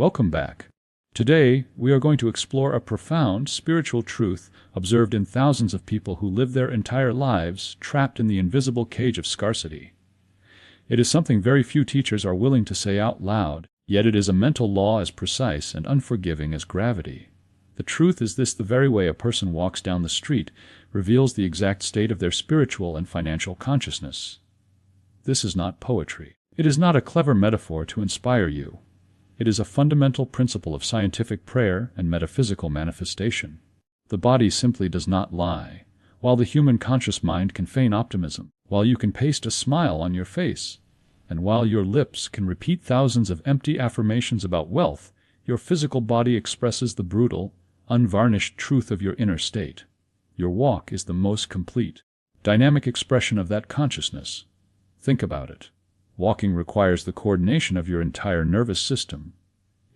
Welcome back. Today, we are going to explore a profound spiritual truth observed in thousands of people who live their entire lives trapped in the invisible cage of scarcity. It is something very few teachers are willing to say out loud, yet it is a mental law as precise and unforgiving as gravity. The truth is this: the very way a person walks down the street reveals the exact state of their spiritual and financial consciousness. This is not poetry. It is not a clever metaphor to inspire you. It is a fundamental principle of scientific prayer and metaphysical manifestation. The body simply does not lie. While the human conscious mind can feign optimism, while you can paste a smile on your face, and while your lips can repeat thousands of empty affirmations about wealth, your physical body expresses the brutal, unvarnished truth of your inner state. Your walk is the most complete, dynamic expression of that consciousness. Think about it. Walking requires the coordination of your entire nervous system.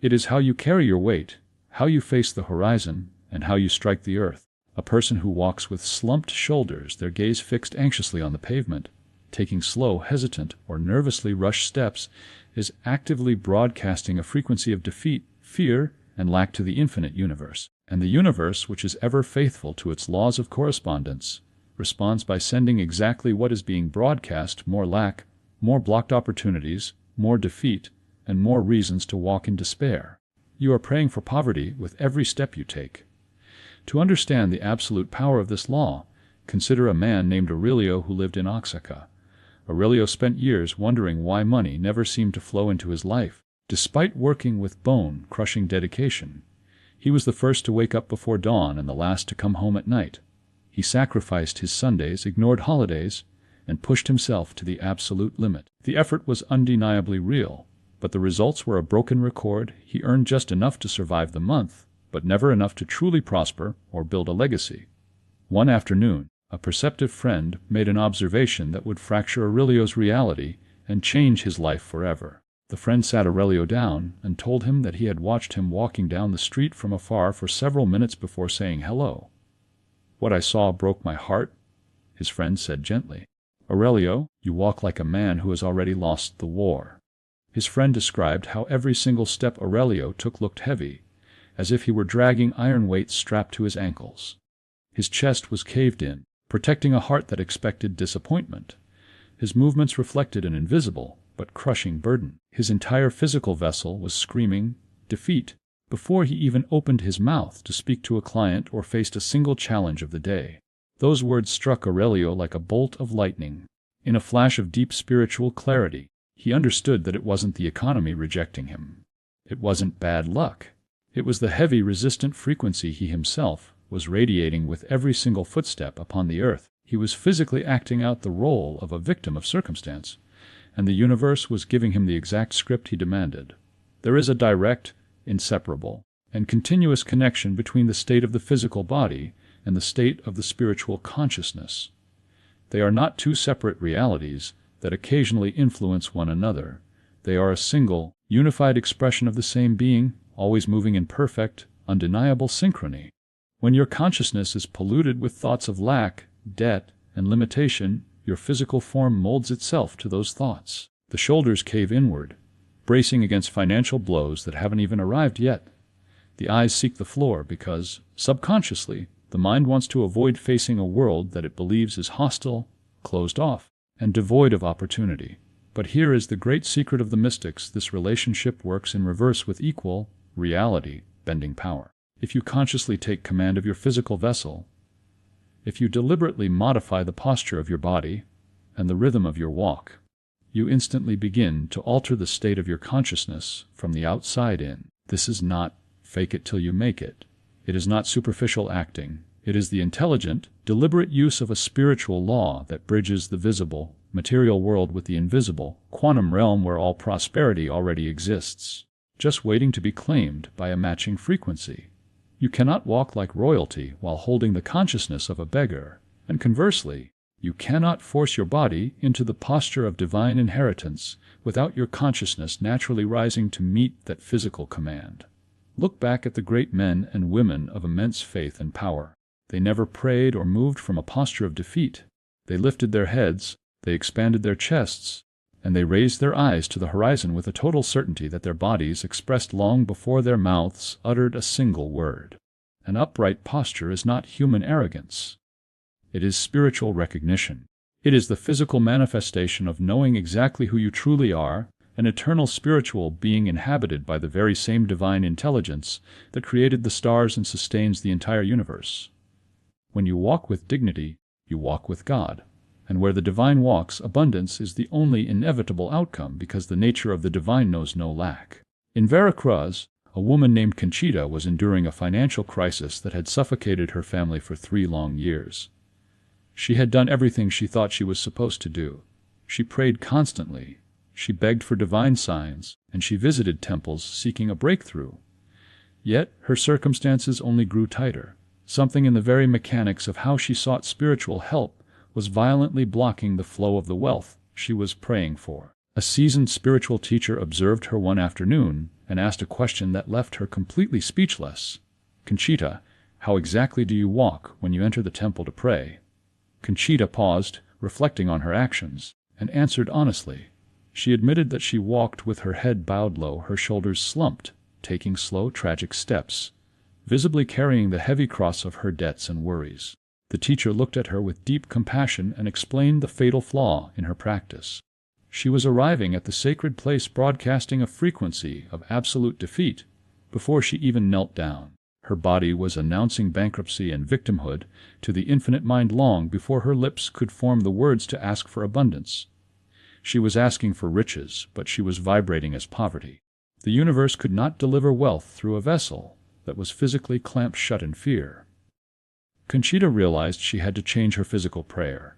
It is how you carry your weight, how you face the horizon, and how you strike the earth. A person who walks with slumped shoulders, their gaze fixed anxiously on the pavement, taking slow, hesitant, or nervously rushed steps, is actively broadcasting a frequency of defeat, fear, and lack to the infinite universe. And the universe, which is ever faithful to its laws of correspondence, responds by sending exactly what is being broadcast: more lack, more blocked opportunities, more defeat, and more reasons to walk in despair. You are praying for poverty with every step you take. To understand the absolute power of this law, consider a man named Aurelio who lived in Oaxaca. Aurelio spent years wondering why money never seemed to flow into his life. Despite working with bone-crushing dedication, he was the first to wake up before dawn and the last to come home at night. He sacrificed his Sundays, ignored holidays, and pushed himself to the absolute limit. The effort was undeniably real, but the results were a broken record. He earned just enough to survive the month, but never enough to truly prosper or build a legacy. One afternoon, a perceptive friend made an observation that would fracture Aurelio's reality and change his life forever. The friend sat Aurelio down and told him that he had watched him walking down the street from afar for several minutes before saying hello. "What I saw broke my heart," his friend said gently. "Aurelio, you walk like a man who has already lost the war." His friend described how every single step Aurelio took looked heavy, as if he were dragging iron weights strapped to his ankles. His chest was caved in, protecting a heart that expected disappointment. His movements reflected an invisible but crushing burden. His entire physical vessel was screaming defeat before he even opened his mouth to speak to a client or faced a single challenge of the day. Those words struck Aurelio like a bolt of lightning. In a flash of deep spiritual clarity, he understood that it wasn't the economy rejecting him. It wasn't bad luck. It was the heavy, resistant frequency he himself was radiating with every single footstep upon the earth. He was physically acting out the role of a victim of circumstance, and the universe was giving him the exact script he demanded. There is a direct, inseparable, and continuous connection between the state of the physical body and the state of the spiritual consciousness. They are not two separate realities that occasionally influence one another. They are a single, unified expression of the same being, always moving in perfect, undeniable synchrony. When your consciousness is polluted with thoughts of lack, debt, and limitation, your physical form molds itself to those thoughts. The shoulders cave inward, bracing against financial blows that haven't even arrived yet. The eyes seek the floor because, subconsciously, the mind wants to avoid facing a world that it believes is hostile, closed off, and devoid of opportunity. But here is the great secret of the mystics: this relationship works in reverse with equal, reality-bending power. If you consciously take command of your physical vessel, if you deliberately modify the posture of your body and the rhythm of your walk, you instantly begin to alter the state of your consciousness from the outside in. This is not fake it till you make it. It is not superficial acting. It is the intelligent, deliberate use of a spiritual law that bridges the visible, material world with the invisible, quantum realm where all prosperity already exists, just waiting to be claimed by a matching frequency. You cannot walk like royalty while holding the consciousness of a beggar, and conversely, you cannot force your body into the posture of divine inheritance without your consciousness naturally rising to meet that physical command. Look back at the great men and women of immense faith and power. They never prayed or moved from a posture of defeat. They lifted their heads, they expanded their chests, and they raised their eyes to the horizon with a total certainty that their bodies expressed long before their mouths uttered a single word. An upright posture is not human arrogance. It is spiritual recognition. It is the physical manifestation of knowing exactly who you truly are, an eternal spiritual being inhabited by the very same divine intelligence that created the stars and sustains the entire universe. When you walk with dignity, you walk with God. And where the divine walks, abundance is the only inevitable outcome because the nature of the divine knows no lack. In Veracruz, a woman named Conchita was enduring a financial crisis that had suffocated her family for 3 long years. She had done everything she thought she was supposed to do. She prayed constantly. She begged for divine signs, and she visited temples seeking a breakthrough. Yet her circumstances only grew tighter. Something in the very mechanics of how she sought spiritual help was violently blocking the flow of the wealth she was praying for. A seasoned spiritual teacher observed her one afternoon and asked a question that left her completely speechless. "Conchita, how exactly do you walk when you enter the temple to pray?" Conchita paused, reflecting on her actions, and answered honestly. She admitted that she walked with her head bowed low, her shoulders slumped, taking slow, tragic steps, visibly carrying the heavy cross of her debts and worries. The teacher looked at her with deep compassion and explained the fatal flaw in her practice. She was arriving at the sacred place broadcasting a frequency of absolute defeat before she even knelt down. Her body was announcing bankruptcy and victimhood to the infinite mind long before her lips could form the words to ask for abundance. She was asking for riches, but she was vibrating as poverty. The universe could not deliver wealth through a vessel that was physically clamped shut in fear. Conchita realized she had to change her physical prayer.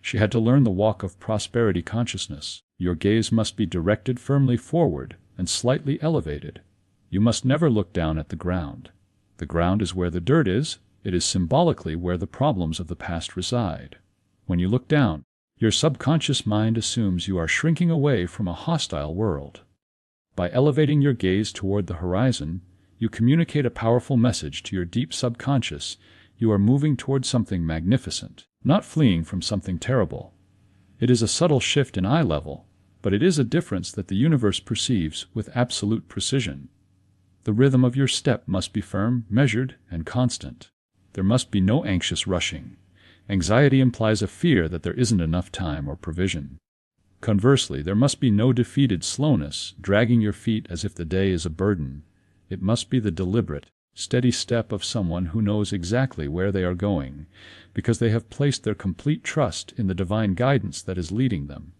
She had to learn the walk of prosperity consciousness. Your gaze must be directed firmly forward and slightly elevated. You must never look down at the ground. The ground is where the dirt is. It is symbolically where the problems of the past reside. When you look down, your subconscious mind assumes you are shrinking away from a hostile world. By elevating your gaze toward the horizon, you communicate a powerful message to your deep subconscious. You are moving toward something magnificent, not fleeing from something terrible. It is a subtle shift in eye level, but it is a difference that the universe perceives with absolute precision. The rhythm of your step must be firm, measured, and constant. There must be no anxious rushing. Anxiety implies a fear that there isn't enough time or provision. Conversely, there must be no defeated slowness, dragging your feet as if the day is a burden. It must be the deliberate, steady step of someone who knows exactly where they are going, because they have placed their complete trust in the divine guidance that is leading them.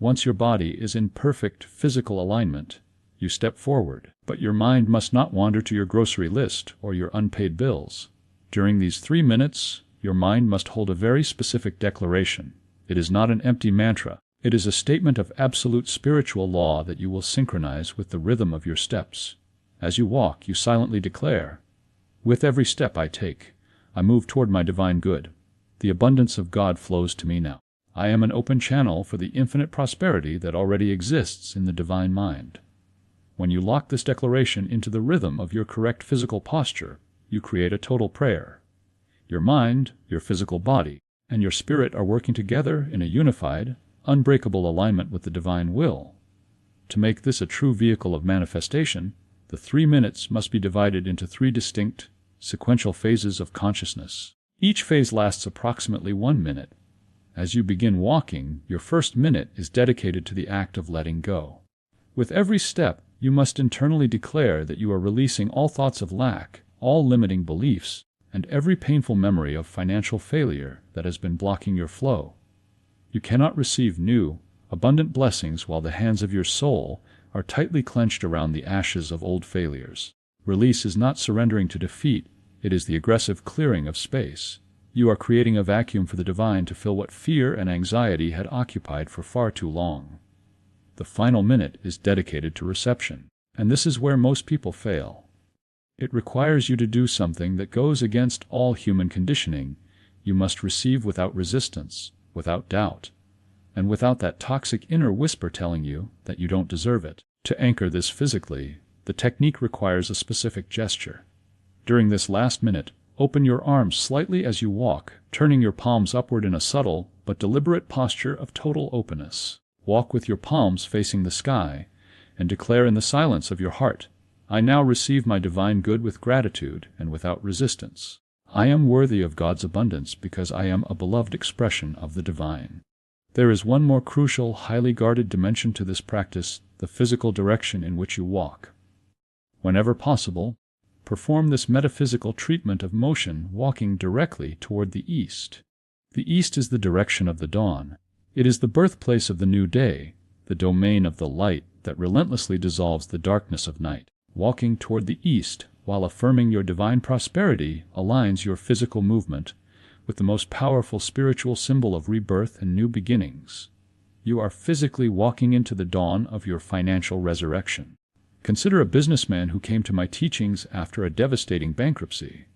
Once your body is in perfect physical alignment, you step forward, but your mind must not wander to your grocery list or your unpaid bills. During these 3 minutes, your mind must hold a very specific declaration. It is not an empty mantra. It is a statement of absolute spiritual law that you will synchronize with the rhythm of your steps. As you walk, you silently declare, "With every step I take, I move toward my divine good. The abundance of God flows to me now. I am an open channel for the infinite prosperity that already exists in the divine mind." When you lock this declaration into the rhythm of your correct physical posture, you create a total prayer. Your mind, your physical body, and your spirit are working together in a unified, unbreakable alignment with the divine will. To make this a true vehicle of manifestation, the 3 minutes must be divided into 3 distinct, sequential phases of consciousness. Each phase lasts approximately 1 minute. As you begin walking, your first minute is dedicated to the act of letting go. With every step, you must internally declare that you are releasing all thoughts of lack, all limiting beliefs, and every painful memory of financial failure that has been blocking your flow. You cannot receive new, abundant blessings while the hands of your soul are tightly clenched around the ashes of old failures. Release is not surrendering to defeat, it is the aggressive clearing of space. You are creating a vacuum for the divine to fill what fear and anxiety had occupied for far too long. The final minute is dedicated to reception, and this is where most people fail. It requires you to do something that goes against all human conditioning. You must receive without resistance, without doubt, and without that toxic inner whisper telling you that you don't deserve it. To anchor this physically, the technique requires a specific gesture. During this last minute, open your arms slightly as you walk, turning your palms upward in a subtle but deliberate posture of total openness. Walk with your palms facing the sky, and declare in the silence of your heart, I now receive my divine good with gratitude and without resistance. I am worthy of God's abundance because I am a beloved expression of the divine. There is one more crucial, highly guarded dimension to this practice, the physical direction in which you walk. Whenever possible, perform this metaphysical treatment of motion walking directly toward the east. The east is the direction of the dawn. It is the birthplace of the new day, the domain of the light that relentlessly dissolves the darkness of night. Walking toward the east while affirming your divine prosperity aligns your physical movement with the most powerful spiritual symbol of rebirth and new beginnings. You are physically walking into the dawn of your financial resurrection. Consider a businessman who came to my teachings after a devastating bankruptcy.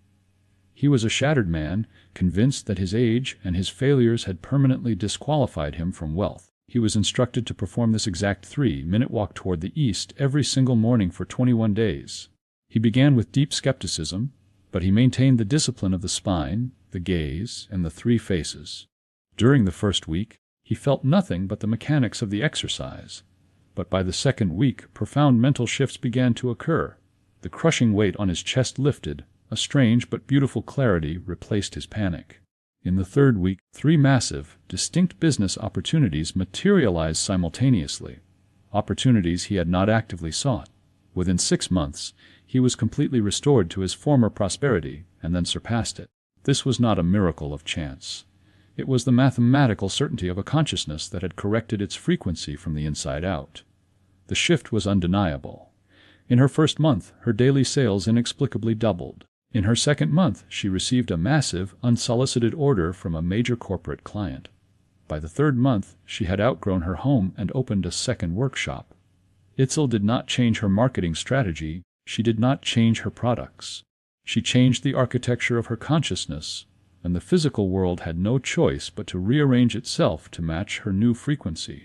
He was a shattered man, convinced that his age and his failures had permanently disqualified him from wealth. He was instructed to perform this exact 3-minute walk toward the east every single morning for 21 days. He began with deep skepticism, but he maintained the discipline of the spine, the gaze, and the 3 faces. During the first week, he felt nothing but the mechanics of the exercise. But by the second week, profound mental shifts began to occur. The crushing weight on his chest lifted. A strange but beautiful clarity replaced his panic. In the third week, 3 massive, distinct business opportunities materialized simultaneously, opportunities he had not actively sought. Within 6 months, he was completely restored to his former prosperity and then surpassed it. This was not a miracle of chance. It was the mathematical certainty of a consciousness that had corrected its frequency from the inside out. The shift was undeniable. In her first month, her daily sales inexplicably doubled. In her second month, she received a massive, unsolicited order from a major corporate client. By the third month, she had outgrown her home and opened a second workshop. Itzel did not change her marketing strategy. She did not change her products. She changed the architecture of her consciousness, and the physical world had no choice but to rearrange itself to match her new frequency.